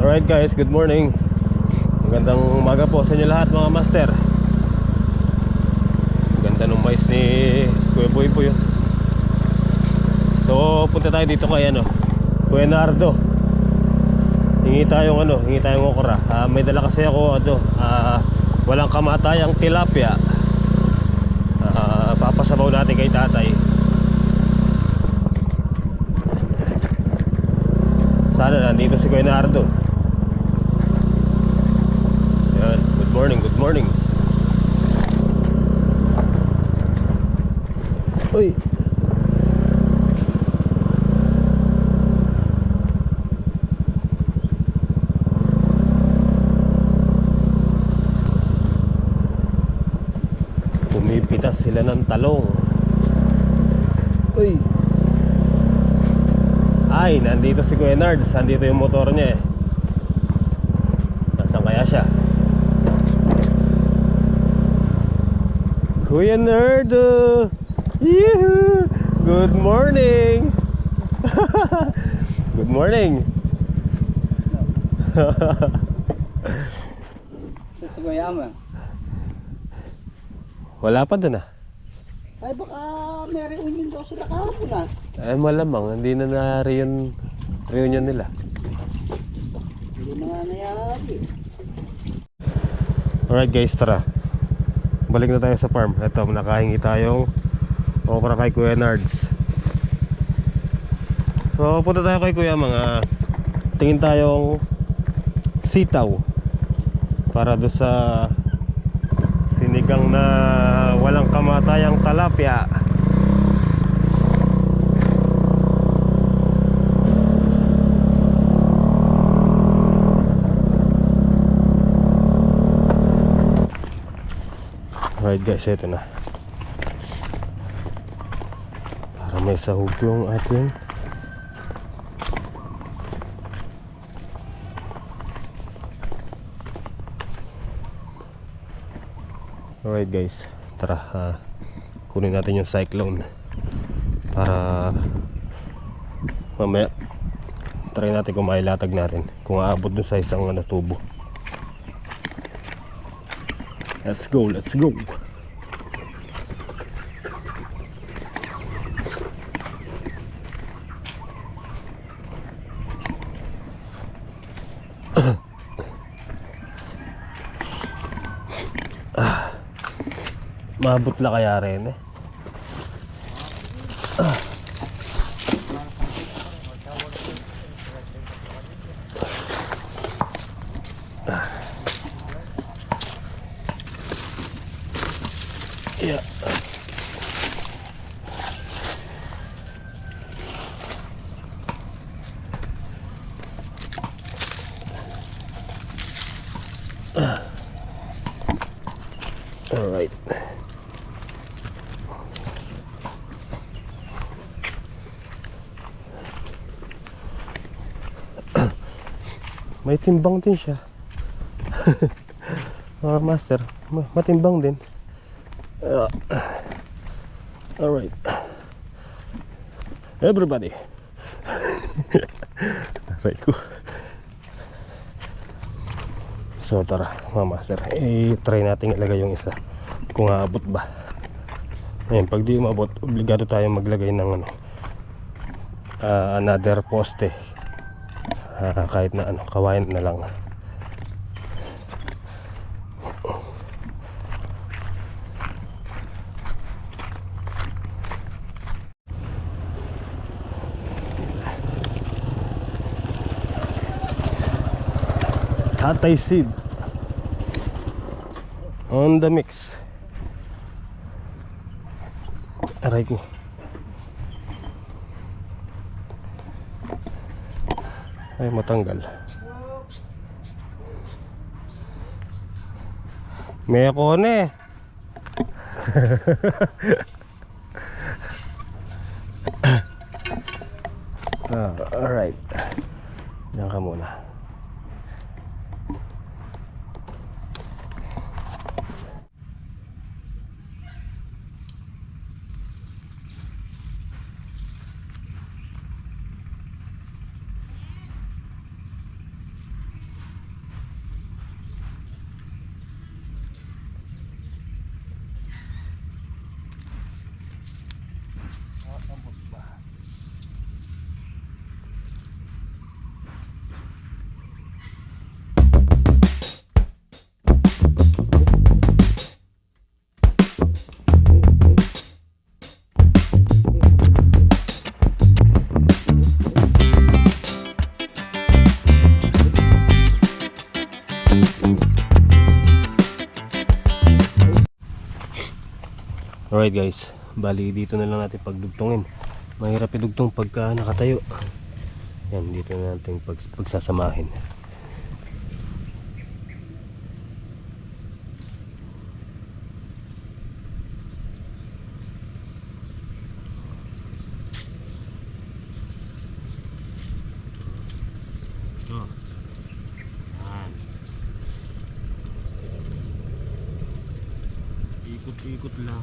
Alright guys, good morning. Magandang umaga po sa inyo lahat mga master. Ganda ng mais ni Kuya Boy po yun. So punta tayo dito kay Kuya Nardo. Hingi tayong okra. May dala kasi ako walang kamatayang tilapia. Papasabaw natin kay tatay. Sana nandito si Kuya Nardo. Yan, good morning, good morning. Uy. Pumipitas sila ng talong. Uy. Ay, nandito si Kuya Nards. Nandito yung motor niya eh. Nasaan kaya siya? Kuya Nardo! Yehoo! Good morning! Good morning! Sa Kuya mo? Wala pa dun ah. Ay baka may reunion daw sila kahapon ah. Ay malamang, hindi na reunion nila. Hindi na nga nangyari. Alright guys, tara. Balik na tayo sa farm. Ito, nakahingi tayong okra kay Kuya Nards. So punta tayo kay Kuya, tingin tayong sitaw para doon sa sinigang na walang kamatayang talapia. Alright guys, ito na. Para may sahog yung ating alright guys, tara, kunin natin yung cyclone para mamaya try natin kung mailatag natin, kung aabot dun sa isang tubo. Let's go, let's go. Maabot na kaya rin eh. Yeah. All right. May timbang din siya. Mga master, matimbang din. Alright everybody. Aray ko. So tara mga master, try natin ilagay yung isa kung aabot ba. Ayun, pag di umabot, obligado tayong maglagay ng another poste. Kahit na kawain na lang. Tatay seed on the mix. Aray ko. Ay matanggal. May kone. Alright. Diyan ka muna. Alright guys, bali dito na lang natin pagdugtungin. Mahirap idugtong pagka nakatayo. Yan, dito na natin pagsasamahin. Ikot lang,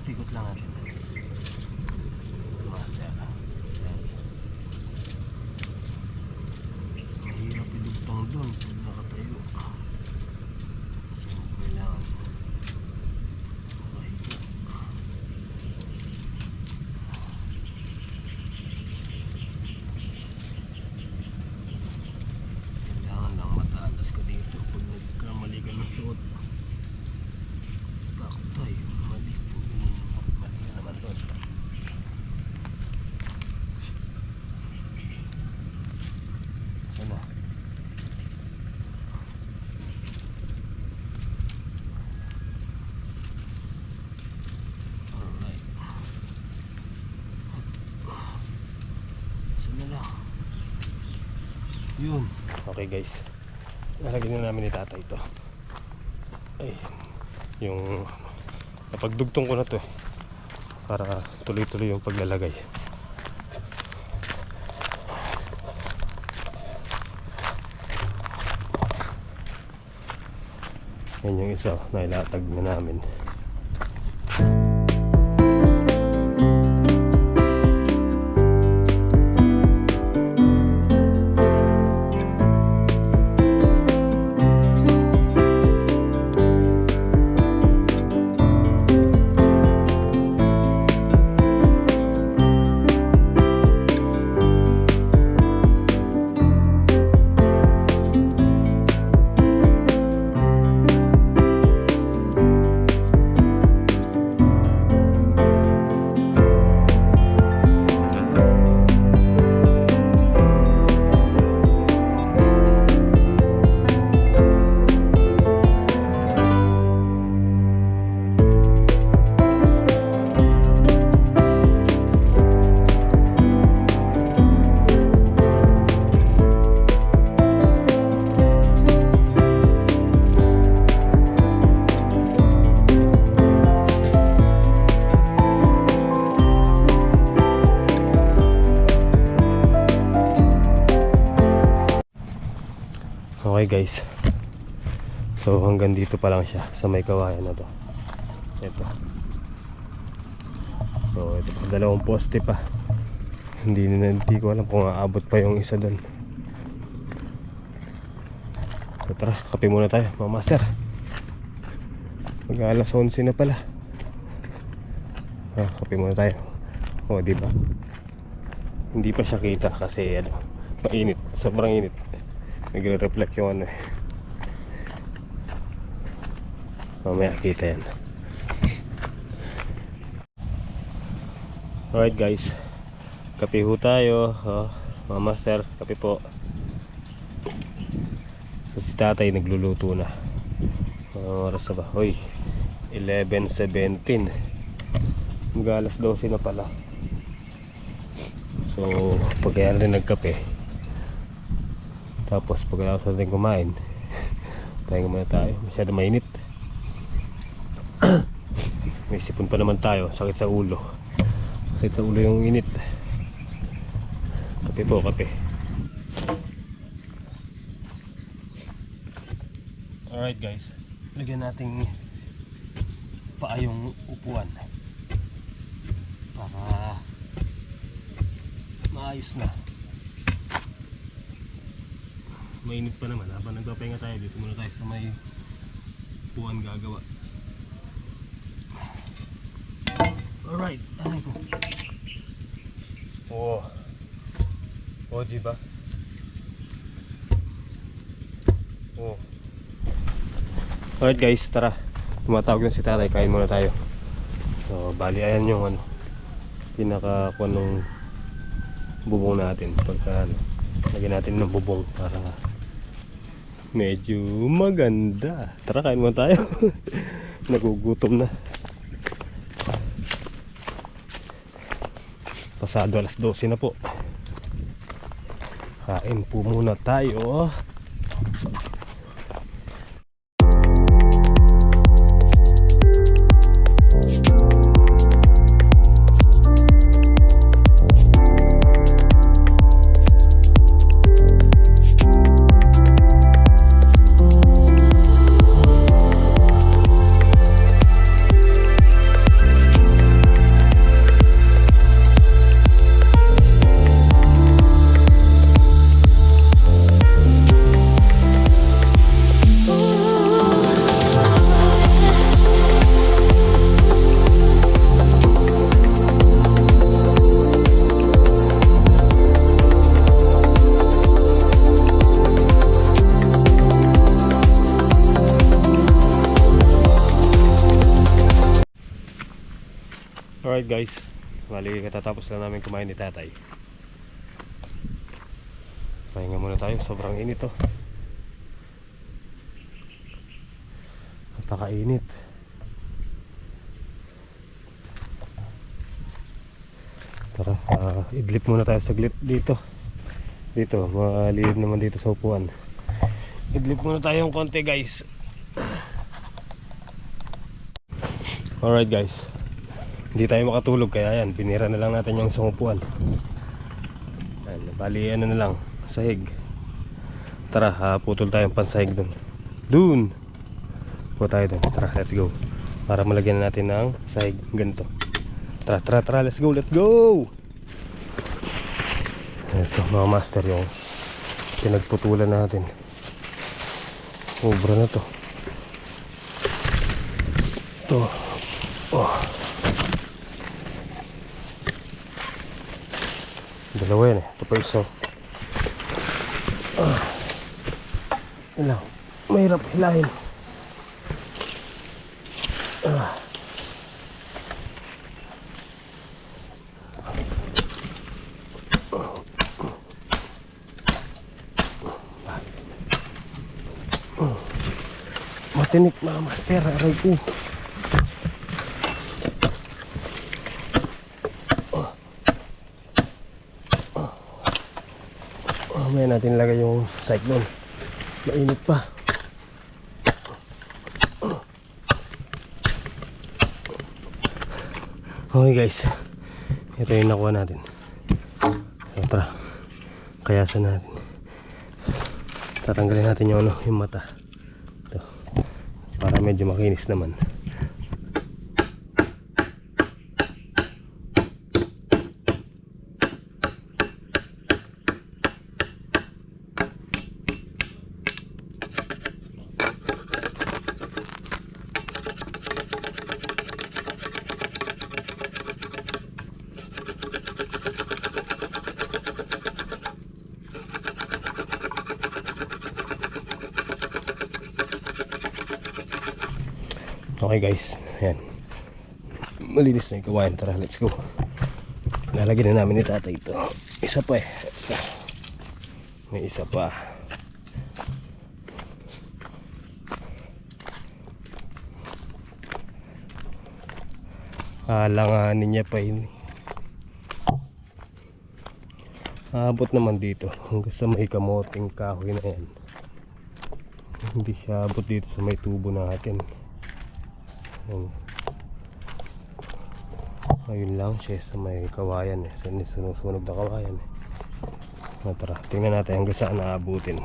ikot lang natin. Master. Mahirap idugtong doon pag nakatayo. So kailangan mahiga. Kailangan lang matalas ka dito pag nagkamali ka ng suot. Bakit tayo? Mali na naman doon. Ano? Alright. Saan na lang? Yun. Okay guys, nalagyan na namin ni tatay ito. Ay, yung napagdugtong ko na to para tuloy-tuloy yung paglalagay. Yan yung isa, nailatag na namin. Okay guys, so hanggang dito pa lang siya sa may kawayan na to. Ito. So ito pa, dalawang poste pa. Hindi ko alam kung aabot pa yung isa doon. So tara, kape muna tayo mga master. Mag alas 11 na pala. Kape muna tayo. O diba, hindi pa siya kita kasi ano, mainit, sobrang init. Nagre-reflect yung ano eh. Mamaya kita yan. Alright guys, kape ho tayo. Mga master, kape po. So si tatay nagluluto na. Oras na ba? Hoy, 11:17. Mag-alas 12 na pala. So pagkaya rin nagkape, tapos pagkatapos natin kumain, tayo muna tayo. Masyado mainit. May sipon pa naman tayo. Sakit sa ulo. Sakit sa ulo yung init. Kape po, kape. Alright guys, lagyan natin paa yung upuan para maayos na. Mainit pa naman. Habang nagpapahinga tayo, dito muna tayo sa may upuan gagawa. Alright, aray ko. Oh, diba? Oh. Alright guys, tara. Tumatawag na si tatay, kain muna tayo. So, bali ayan yung ano, pinaka-kuan ng bubong natin. Pagka ano, lagyan natin ng bubong para medyo maganda. Tara, kain mo tayo. Nagugutom na. Pasado alas 12 na po. Kain po muna tayo. Alright guys, bali katatapos lang namin kumain ni tatay. Pahinga muna tayo, sobrang init to. Napakainit. Tara, idlip muna tayo saglit dito. Dito, maliit naman dito sa upuan. Idlip muna tayo ng konti guys. Alright guys, hindi tayo makatulog kaya yan, binira na lang natin yung isang upuan. Bali ano na lang, sahig. Tara, putol tayong pansahig dun. Puto tayo dun, tara, let's go. Para malagyan natin ng sahig ganito. Tara, let's go. Ito mga master, yung pinagputulan natin. Sobra na to. Ito. Oh. Dalawa yan eh. Ito pa isa. Ilang. Mahirap hilahin. Matinik mga master. Aray ko. Mamaya natin lagay yung cyclone. Mainit pa. Okay guys, ito yung nakuha natin. So, tara, kayasan natin. Tatanggalin natin yung mata. Ito, para medyo makinis naman. Okay guys, ayan, malinis na yung kawain. Tara, let's go. Lalagyan na namin ni tatay ito. Isa pa eh. May isa pa. Alanganin niya pa yun. Abot naman dito hanggang sa may kamoting kahoy na yan. Hindi siya abot dito sa may tubo natin. Ayun lang siya sa may kawayan eh. Sa sinusunog na kawayan eh. Tara, tingnan natin hanggang saan naabutin.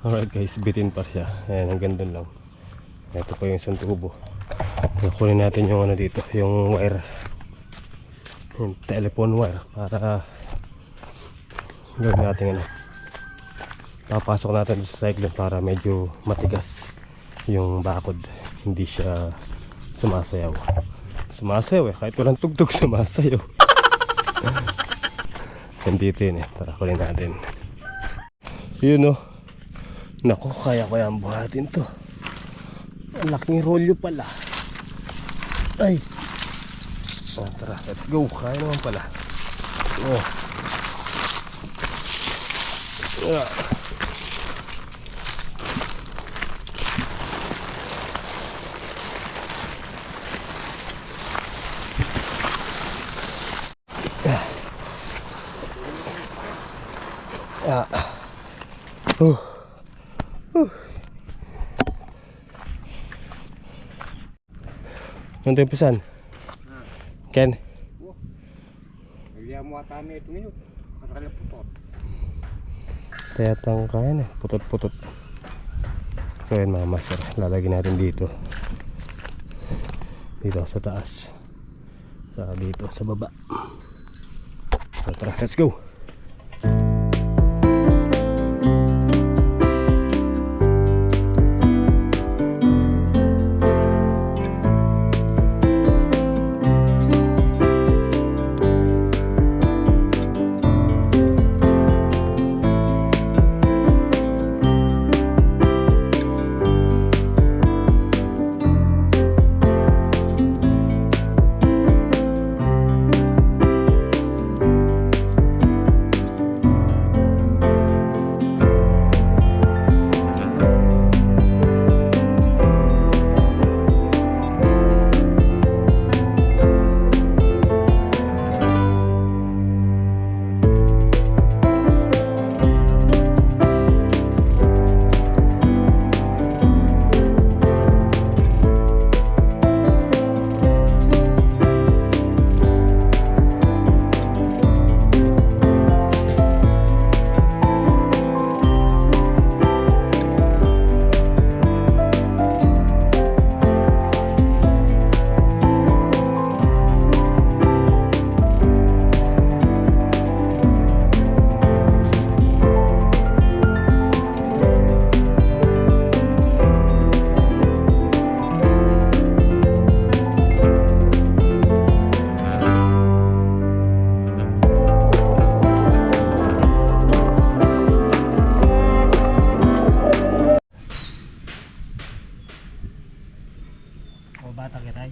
Alright guys, bitin pa siya. Ayan, hanggang doon lang. Ito pa yung isang tubo. Kunin natin yung ano dito, yung wire, yung telephone wire, para gawin natin ano, papasok natin sa cyclone para medyo matigas yung bakod, hindi siya sumasayaw. Sumasayaw eh, kahit walang tugtog sumasayaw. Nandito yun eh, tara kunin natin. Yun oh. Naku, kaya ko yan buhatin to. Ang laking rolyo pala. Ay. Oh, tara, let's go. Kaya naman pala. Oh. Yeah. Yeah. Nanti pesan. Ken. Lihat muatannya itu minum. Karena putot. Tayatang kaya na. Putot-putot. So yun mga master. Lalagyan natin dito. Dito sa taas. Saka dito sa baba. So tara, let's go. Bata kita.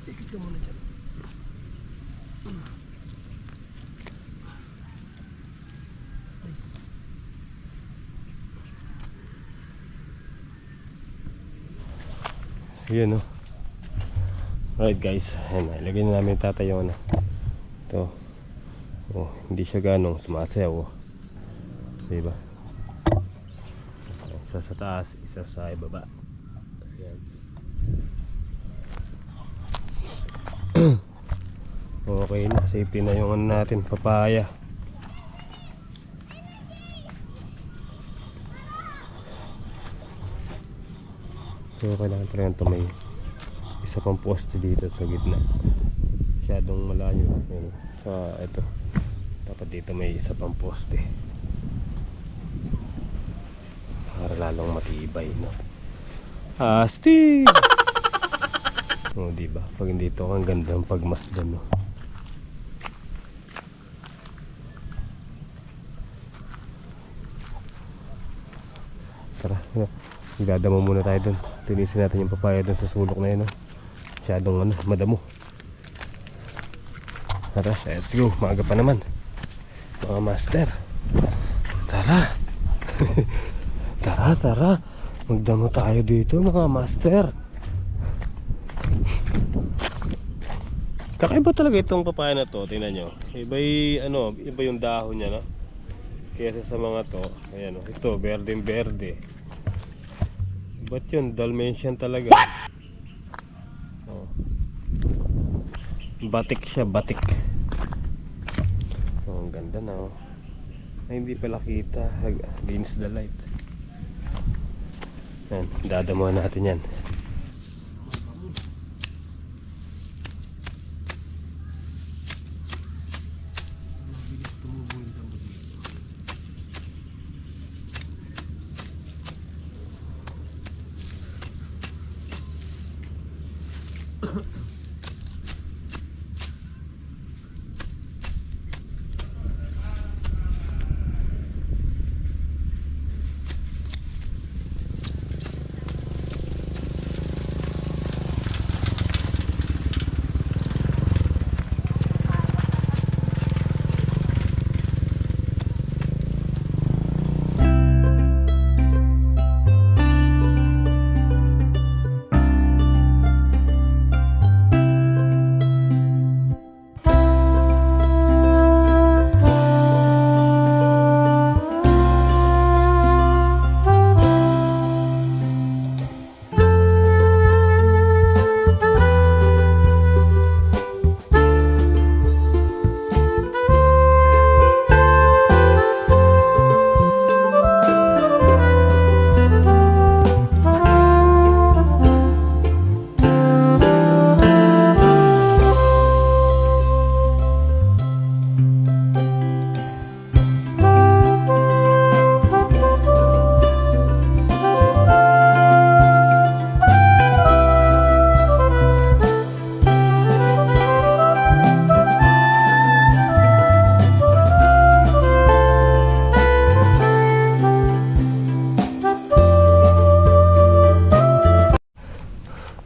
Ikut ke mana jam? Yun oh. Alright guys, ayan, ilagay na namin tatayo na. Ito. Oh, hindi siya ganong sumasayaw oh. Diba? Isa sa taas, isa sa ibaba. Ayan. Okay na, safety na yung ano natin, papaya. So kailangan talaga ito may isa pang poste dito sa gitna. Masyadong malayo. Ayan. So ito, dapat dito may isa pang poste para lalong matibay, no? Astig! Oh, diba? Pag dito ang ganda ng pagmasdan, no? Tara, Idadamo muna tayo dun. Linisin natin yung papaya dun sa sulok na yun, no? Masyadong madamo. Tara, let's go. Maaga pa naman, mga master. Tara. Tara. Magdamo tayo dito, mga master. Kakaiba talaga itong papaya na to. Tingnan nyo. Iba yung dahon niya, no? Kesa sa mga to. Ayan, oh. Ito, berde. Ba't yun? Dalmatian talaga. Oh. Batik siya, batik. Oh, ang ganda na, oh. Ay, hindi pala kita against the light. Yan, dadamuhan natin yan.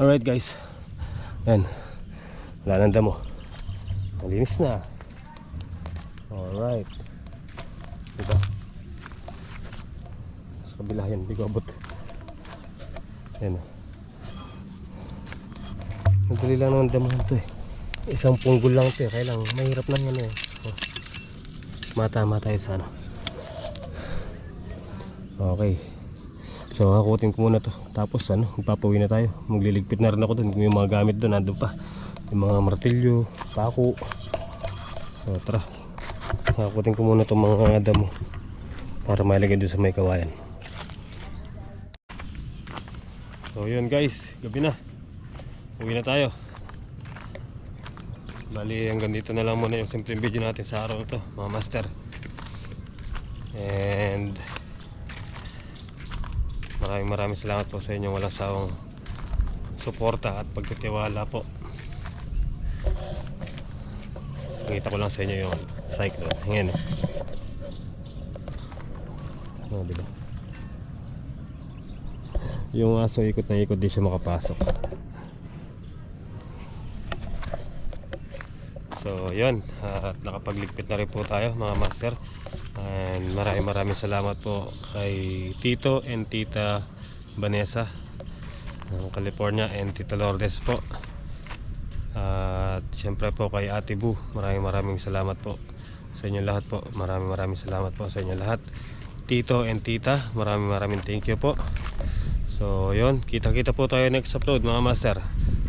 Alright guys, yan, wala nang damo, malinis na. Alright, diba? Sa kabila yan, hindi ko abot. Yan, madali lang naman damuhan to eh. Isang punggol lang to eh, kaya lang mahirap lang yan eh. Oh. Matama tayo sa ano. Okay, so hakutin ko muna to. Tapos magpapawi na tayo. Magliligpit na rin ako dun. Yung mga gamit dun, nandun pa. Yung mga martilyo, pako. So tara, hakutin ko muna itong mga damo para mailagay dun sa may kawayan. So yun guys, gabi na. Uwi na tayo. Bali hanggang dito na lang muna yung simpleng video natin sa araw na to, mga master. And maraming salamat po sa inyong walang sawang suporta at pagtitiwala po. Nakita ko lang sa inyo yung cyclone. Ngayon diba? Yung aso ikot na ikot, di siya makapasok. So yun, at nakapagligpit na rin po tayo, mga master. And maraming salamat po kay Tito and Tita Vanessa ng California, and Tita Lourdes po. At syempre po kay Ate Bu, maraming salamat po sa inyo lahat po. Maraming salamat po sa inyo lahat, Tito and Tita. Maraming thank you po. So yun, kita po tayo next upload, mga master.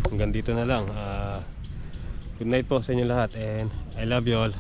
Hanggang dito na lang. Good night po sa inyo lahat, and I love you all.